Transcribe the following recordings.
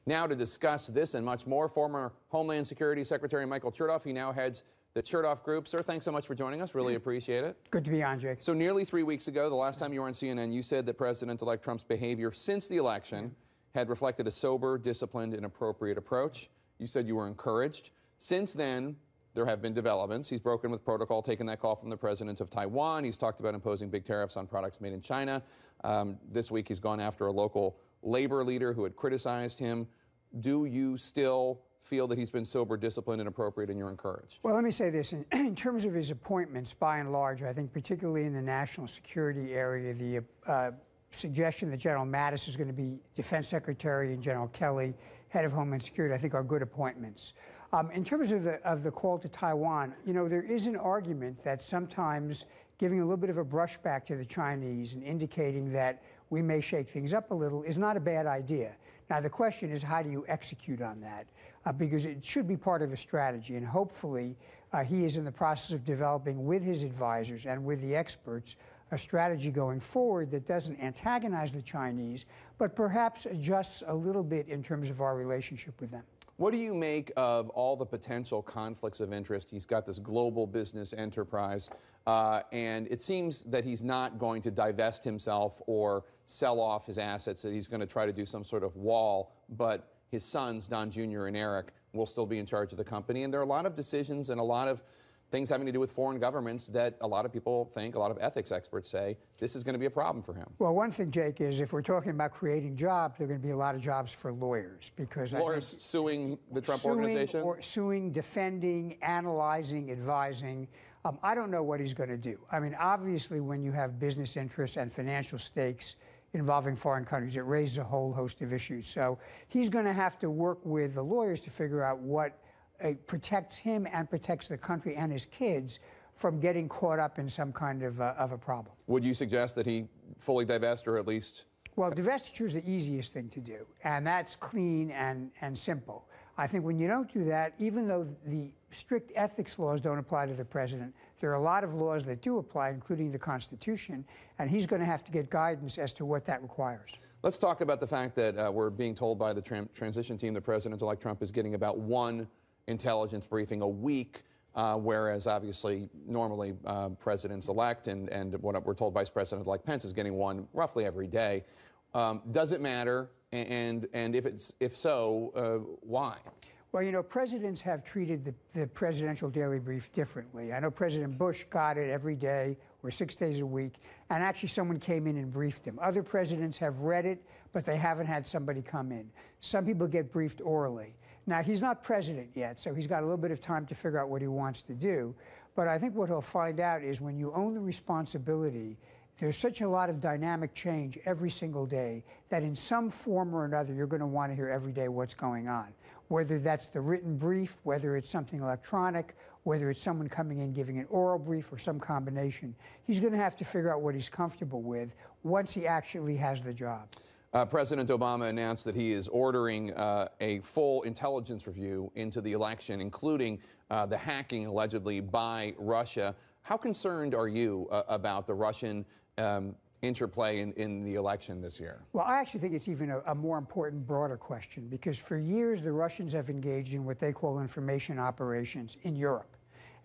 Now to discuss this and much more, former Homeland Security Secretary Michael Chertoff. He now heads the Chertoff Group. Sir, thanks so much for joining us. Really appreciate it. Good to be on, Jake. So nearly 3 weeks ago, the last time you were on CNN, you said that President-elect Trump's behavior since the election had reflected a sober, disciplined, and appropriate approach. You said you were encouraged. Since then, there have been developments. He's broken with protocol, taken that call from the president of Taiwan. He's talked about imposing big tariffs on products made in China. This week, he's gone after a local labor leader who had criticized him. Do you still feel that he's been sober, disciplined, and appropriate, and you're encouraged? Well, let me say this. In terms of his appointments, by and large, I think particularly in the national security area, the suggestion that General Mattis is going to be Defense Secretary and General Kelly, head of Homeland Security, I think are good appointments. In terms of the call to Taiwan, you know, there is an argument that sometimes giving a little bit of a brushback to the Chinese and indicating that we may shake things up a little is not a bad idea. Now, the question is, how do you execute on that? Because it should be part of a strategy, and hopefully he is in the process of developing with his advisors and with the experts a strategy going forward that doesn't antagonize the Chinese, but perhaps adjusts a little bit in terms of our relationship with them. What do you make of all the potential conflicts of interest? He's got this global business enterprise, and it seems that he's not going to divest himself or sell off his assets, that he's going to try to do some sort of wall, but his sons, Don Jr. and Eric, will still be in charge of the company. And there are a lot of decisions and a lot of things having to do with foreign governments that a lot of people think, a lot of ethics experts say, this is going to be a problem for him. Well, one thing, Jake, is if we're talking about creating jobs, there are going to be a lot of jobs for lawyers. Because lawyers suing the Trump organization? Or suing, defending, analyzing, advising. I don't know what he's going to do. I mean, obviously, when you have business interests and financial stakes involving foreign countries, it raises a whole host of issues. So he's going to have to work with the lawyers to figure out what protects him and protects the country and his kids from getting caught up in some kind of a problem. Would you suggest that he fully divest, or at least? Well, divestiture is the easiest thing to do, and that's clean and simple. I think when you don't do that, even though the strict ethics laws don't apply to the president, there are a lot of laws that do apply, including the Constitution, and he's going to have to get guidance as to what that requires. Let's talk about the fact that we're being told by the transition team that President-elect Trump is getting about one intelligence briefing a week, whereas obviously normally presidents-elect and what we're told Vice President-elect Pence is getting one roughly every day. Does it matter? And if so, why? Well, you know, presidents have treated the presidential daily brief differently. I know President Bush got it every day or 6 days a week, and actually someone came in and briefed him. Other presidents have read it, but they haven't had somebody come in. Some people get briefed orally. Now, he's not president yet, so he's got a little bit of time to figure out what he wants to do. But I think what he'll find out is when you own the responsibility, there's such a lot of dynamic change every single day that in some form or another, you're going to want to hear every day what's going on. Whether that's the written brief, whether it's something electronic, whether it's someone coming in giving an oral brief or some combination, he's going to have to figure out what he's comfortable with once he actually has the job. President Obama announced that he is ordering a full intelligence review into the election, including the hacking allegedly by Russia. How concerned are you about the Russian interplay in the election this year? Well, I actually think it's even a more important, broader question, because for years the Russians have engaged in what they call information operations in Europe.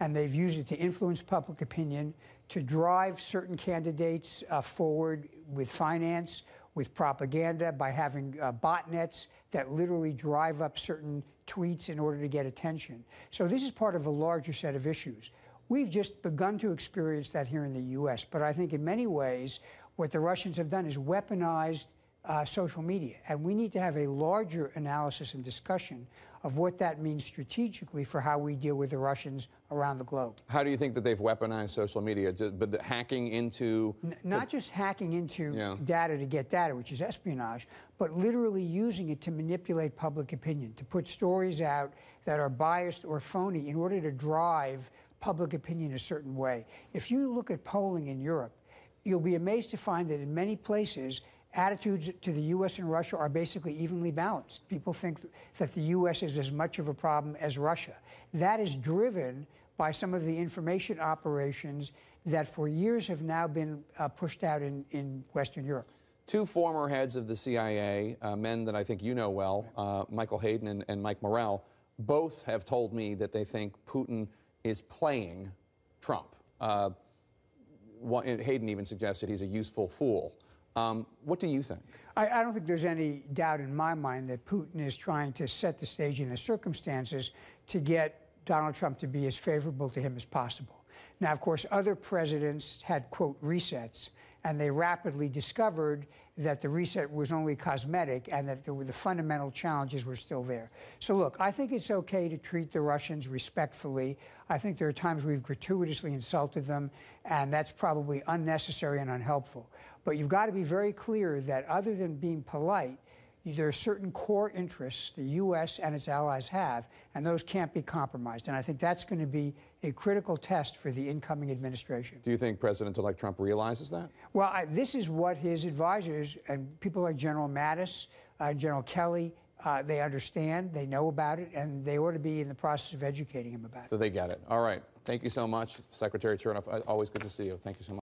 And they've used it to influence public opinion, to drive certain candidates forward with finance, with propaganda, by having botnets that literally drive up certain tweets in order to get attention. So this is part of a larger set of issues. We've just begun to experience that here in the U.S., but I think in many ways what the Russians have done is weaponized social media, and we need to have a larger analysis and discussion of what that means strategically for how we deal with the Russians around the globe. How do you think that they've weaponized social media? But the hacking into... Not just hacking into data to get data, which is espionage, but literally using it to manipulate public opinion, to put stories out that are biased or phony in order to drive public opinion a certain way. If you look at polling in Europe, you'll be amazed to find that in many places, attitudes to the U.S. and Russia are basically evenly balanced. People think that the U.S. is as much of a problem as Russia. That is driven by some of the information operations that for years have now been pushed out in Western Europe. Two former heads of the CIA, men that I think you know well, Michael Hayden and Mike Morrell, both have told me that they think Putin is playing Trump. Hayden even suggested he's a useful fool. What do you think? I don't think there's any doubt in my mind that Putin is trying to set the stage and the circumstances to get Donald Trump to be as favorable to him as possible. Now, of course, other presidents had, quote, resets, and they rapidly discovered that the reset was only cosmetic and that the fundamental challenges were still there. So look, I think it's okay to treat the Russians respectfully. I think there are times we've gratuitously insulted them, and that's probably unnecessary and unhelpful. But you've got to be very clear that other than being polite, there are certain core interests the U.S. and its allies have, and those can't be compromised. And I think that's going to be a critical test for the incoming administration. Do you think President-elect Trump realizes that? Well, this is what his advisors and people like General Mattis, General Kelly, they understand, they know about it, and they ought to be in the process of educating him about it. So they get it. All right. Thank you so much, Secretary Chernoff. Always good to see you. Thank you so much.